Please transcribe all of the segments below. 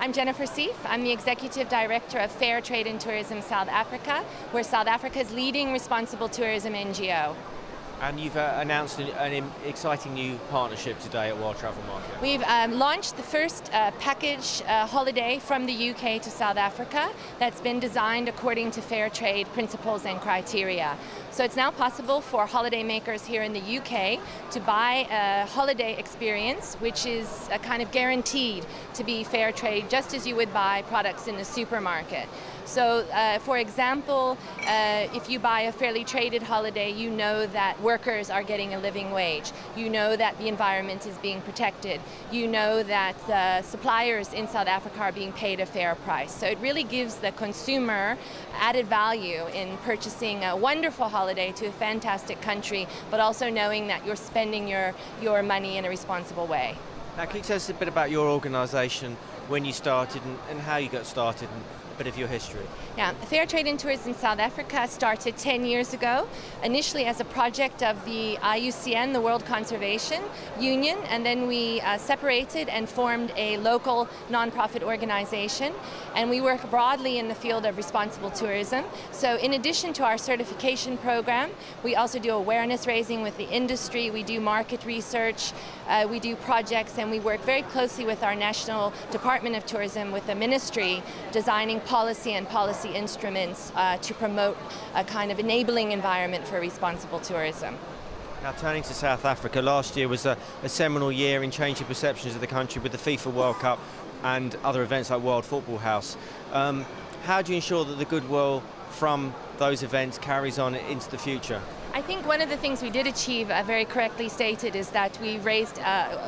I'm Jennifer Seif. I'm the Executive Director of Fair Trade and Tourism South Africa. We're South Africa's leading responsible tourism NGO. And you've announced an exciting new partnership today at World Travel Market. We've launched the first package holiday from the UK to South Africa that's been designed according to fair trade principles and criteria. So it's now possible for holidaymakers here in the UK to buy a holiday experience which is kind of guaranteed to be fair trade, just as you would buy products in the supermarket. So for example, if you buy a fairly traded holiday, you know that workers are getting a living wage. You know that the environment is being protected. You know that the suppliers in South Africa are being paid a fair price. So it really gives the consumer added value in purchasing a wonderful holiday to a fantastic country, but also knowing that you're spending your money in a responsible way. Now, can you tell us a bit about your organisation, when you started and how you got started, and a bit of your history? Yeah, Fair Trade and Tourism South Africa started 10 years ago, initially as a project of the IUCN, the World Conservation Union, and then we separated and formed a local non-profit organization, and we work broadly in the field of responsible tourism. So in addition to our certification program, we also do awareness raising with the industry, we do market research, we do projects, and we work very closely with our National Department of Tourism, with the ministry, designing policy and policy instruments to promote a kind of enabling environment for responsible tourism. Now, turning to South Africa, last year was a seminal year in changing perceptions of the country with the FIFA World Cup and other events like World Football House. How do you ensure that the goodwill from those events carries on into the future? I think one of the things we did achieve, very correctly stated, is that we raised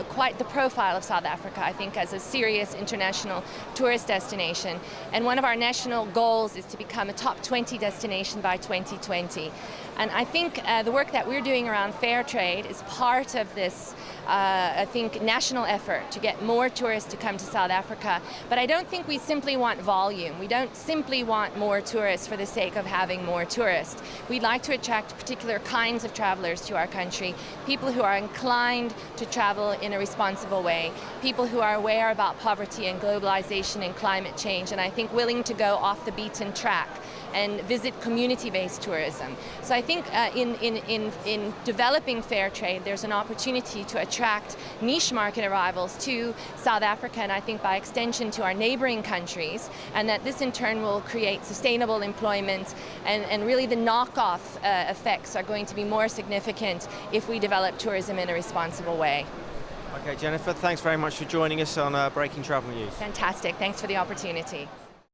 quite the profile of South Africa, I think, as a serious international tourist destination. And one of our national goals is to become a top 20 destination by 2020. And I think the work that we're doing around fair trade is part of this, I think, national effort to get more tourists to come to South Africa. But I don't think we simply want volume. We don't simply want more tourists for the sake of having more tourists. We'd like to attract particular kinds of travelers to our country, people who are inclined to travel in a responsible way, people who are aware about poverty and globalization and climate change, and I think willing to go off the beaten track and visit community-based tourism. So I think in developing fair trade, there's an opportunity to attract niche market arrivals to South Africa, and I think by extension to our neighboring countries, and that this in turn will create sustainable employment, and really the knockoff effects are going to be more significant if we develop tourism in a responsible way. Okay, Jennifer, thanks very much for joining us on Breaking Travel News. Fantastic, thanks for the opportunity.